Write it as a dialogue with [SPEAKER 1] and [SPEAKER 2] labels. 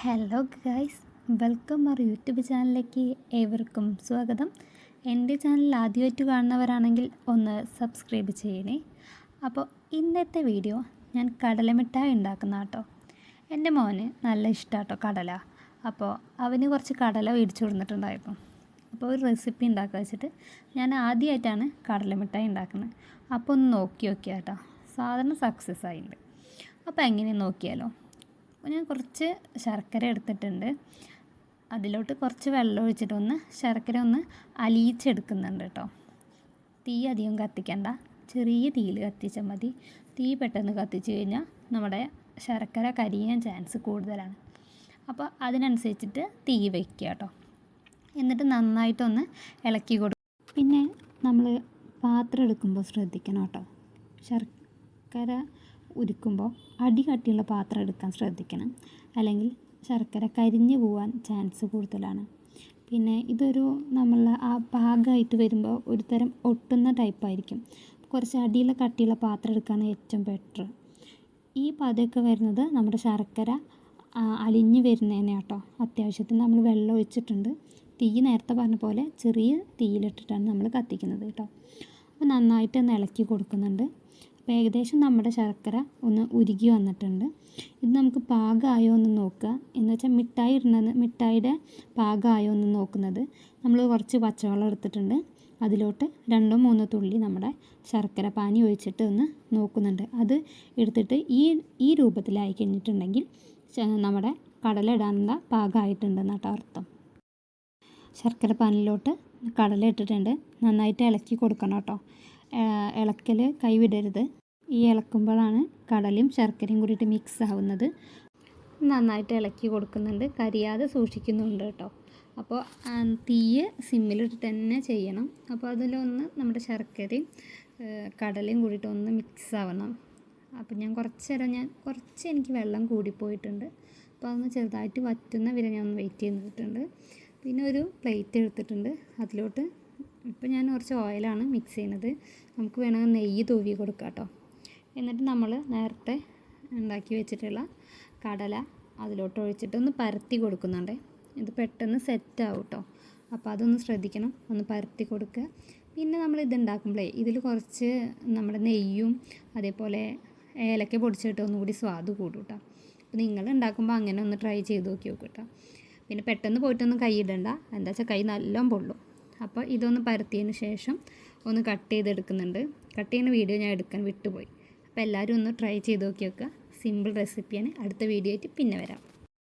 [SPEAKER 1] Hello guys, welcome our YouTube ചാനലിലേക്ക് ഏവർക്കും സ്വാഗതം. എൻ്റെ ചാനൽ ആദ്യമായിട്ട് കാണുന്നവരാണെങ്കിൽ ഒന്ന് സബ്സ്ക്രൈബ് ചെയ്യണേ. അപ്പോൾ ഇന്നത്തെ വീഡിയോ ഞാൻ കടലമിഠായി ഉണ്ടാക്കുന്ന കേട്ടോ. എൻ്റെ മോന് നല്ല ഇഷ്ടമാട്ടോ കടല. അപ്പോൾ അവന് കുറച്ച് കടല മേടിച്ചു കൊടുത്തിട്ടുണ്ടായിരുന്നു. അപ്പോൾ ഒരു റെസിപ്പി ഉണ്ടാക്കുക വെച്ചിട്ട് ഞാൻ ആദ്യമായിട്ടാണ് കടലമിഠായി ഉണ്ടാക്കുന്നത്. അപ്പോൾ ഒന്ന് നോക്കി നോക്കിയാൽ കേട്ടോ, സാധനം സക്സസ് ആയിട്ടുണ്ട്. അപ്പോൾ എങ്ങനെ നോക്കിയാലോ. ഞാൻ കുറച്ച് ശർക്കര എടുത്തിട്ടുണ്ട്. അതിലോട്ട് കുറച്ച് വെള്ളം ഒഴിച്ചിട്ടൊന്ന് ശർക്കര ഒന്ന് അലിയിച്ചെടുക്കുന്നുണ്ട് കേട്ടോ. തീ അധികം കത്തിക്കണ്ട, ചെറിയ തീയിൽ കത്തിച്ചാൽ മതി. തീ പെട്ടെന്ന് കത്തിച്ച് കഴിഞ്ഞാൽ നമ്മുടെ ശർക്കര കരിയാൻ ചാൻസ് കൂടുതലാണ്. അപ്പോൾ അതിനനുസരിച്ചിട്ട് തീ വയ്ക്കുക കേട്ടോ. എന്നിട്ട് നന്നായിട്ടൊന്ന് ഇളക്കി കൊടുക്കും. പിന്നെ നമ്മൾ പാത്രം എടുക്കുമ്പോൾ ശ്രദ്ധിക്കണം കേട്ടോ. ശർക്കര ഉരുക്കുമ്പോൾ അടി കട്ടിയുള്ള പാത്രം എടുക്കാൻ ശ്രദ്ധിക്കണം, അല്ലെങ്കിൽ ശർക്കര കരിഞ്ഞു പോകാൻ ചാൻസ് കൂടുതലാണ്. പിന്നെ ഇതൊരു നമ്മൾ ആ പാകമായിട്ട് വരുമ്പോൾ ഒരു തരം ഒട്ടുന്ന ടൈപ്പായിരിക്കും. കുറച്ച് അടിയുള്ള കട്ടിയുള്ള പാത്രം എടുക്കുകയാണ് ഏറ്റവും ബെറ്റർ. ഈ പതയൊക്കെ വരുന്നത് നമ്മുടെ ശർക്കര അലിഞ്ഞു വരുന്നതിനെ കേട്ടോ. അത്യാവശ്യത്തിന് നമ്മൾ വെള്ളം ഒഴിച്ചിട്ടുണ്ട്. തീ നേരത്തെ പറഞ്ഞ പോലെ ചെറിയ തീയിലിട്ടിട്ടാണ് നമ്മൾ കത്തിക്കുന്നത് കേട്ടോ. അപ്പോൾ നന്നായിട്ട് ഒന്ന് ഇളക്കി കൊടുക്കുന്നുണ്ട്. അപ്പോൾ ഏകദേശം നമ്മുടെ ശർക്കര ഒന്ന് ഉരുകി വന്നിട്ടുണ്ട്. ഇത് നമുക്ക് പാകമായോ എന്ന് നോക്കുക. എന്ന് വെച്ചാൽ മിഠായിയുടെ പാകമായോ എന്ന് നോക്കുന്നത്, നമ്മൾ കുറച്ച് പച്ചവെള്ളം എടുത്തിട്ടുണ്ട്. അതിലോട്ട് 2-3 തുള്ളി നമ്മുടെ ശർക്കര പാനി ഒഴിച്ചിട്ട് ഒന്ന് നോക്കുന്നുണ്ട്. അത് എടുത്തിട്ട് ഈ രൂപത്തിലായി കഴിഞ്ഞിട്ടുണ്ടെങ്കിൽ നമ്മുടെ കടല ഇടാനുള്ള പാകമായിട്ടുണ്ടെന്നാട്ടോ അർത്ഥം. ശർക്കര പാനിലോട്ട് കടല ഇട്ടിട്ടുണ്ട്. നന്നായിട്ട് ഇളക്കി കൊടുക്കണം കേട്ടോ. ഇളക്കൽ കൈവിടരുത്. ഈ ഇളക്കുമ്പോഴാണ് കടലയും ശർക്കരയും കൂടിയിട്ട് മിക്സ് ആവുന്നത്. നന്നായിട്ട് ഇളക്കി കൊടുക്കുന്നുണ്ട്, കരിയാതെ സൂക്ഷിക്കുന്നുണ്ട് കേട്ടോ. അപ്പോൾ തീ സിമ്മിലിട്ട് തന്നെ ചെയ്യണം. അപ്പോൾ അതിലൊന്ന് നമ്മുടെ ശർക്കരയും കടലയും കൂടിയിട്ട് ഒന്ന് മിക്സ് ആവണം. അപ്പോൾ ഞാൻ കുറച്ച് എനിക്ക് വെള്ളം കൂടിപ്പോയിട്ടുണ്ട്. അപ്പോൾ അതൊന്ന് ചെറുതായിട്ട് വറ്റുന്ന വരെ ഞാൻ ഒന്ന് വെയിറ്റ് ചെയ്തിട്ടുണ്ട്. പിന്നെ ഒരു പ്ലേറ്റ് എടുത്തിട്ടുണ്ട്. അതിലോട്ട് ഇപ്പോൾ ഞാൻ കുറച്ച് ഓയിലാണ് മിക്സ് ചെയ്യുന്നത്. നമുക്ക് വേണമെങ്കിൽ നെയ്യ് തൂവി കൊടുക്കാം കേട്ടോ. എന്നിട്ട് നമ്മൾ നേരത്തെ ഉണ്ടാക്കി വെച്ചിട്ടുള്ള കടല അതിലോട്ട് ഒഴിച്ചിട്ട് ഒന്ന് പരത്തി കൊടുക്കുന്നുണ്ട്. ഇത് പെട്ടെന്ന് സെറ്റാവും കേട്ടോ. അപ്പോൾ അതൊന്ന് ശ്രദ്ധിക്കണം, ഒന്ന് പരത്തി കൊടുക്കുക. പിന്നെ നമ്മൾ ഇത് ഉണ്ടാക്കുമ്പോഴേ ഇതിൽ കുറച്ച് നമ്മുടെ നെയ്യും അതേപോലെ ഏലക്ക പൊടിച്ചിട്ട് ഒന്നുകൂടി സ്വാദ് കൂടും കേട്ടോ. അപ്പോൾ നിങ്ങൾ ഉണ്ടാക്കുമ്പോൾ അങ്ങനെ ഒന്ന് ട്രൈ ചെയ്ത് നോക്കി നോക്കും കേട്ടോ. പിന്നെ പെട്ടെന്ന് പോയിട്ടൊന്നും കൈ ഇടണ്ട, എന്താ വെച്ചാൽ കൈ നല്ലോണം പൊള്ളും. അപ്പോൾ ഇതൊന്ന് പരത്തിയതിന് ശേഷം ഒന്ന് കട്ട് ചെയ്തെടുക്കുന്നുണ്ട്. കട്ട് ചെയ്യുന്ന വീഡിയോ ഞാൻ എടുക്കാൻ വിട്ടുപോയി. അപ്പോൾ എല്ലാവരും ഒന്ന് ട്രൈ ചെയ്ത് നോക്കി വെക്കുക. സിമ്പിൾ റെസിപ്പിയാണ്. അടുത്ത വീഡിയോ ആയിട്ട് പിന്നെ വരാം.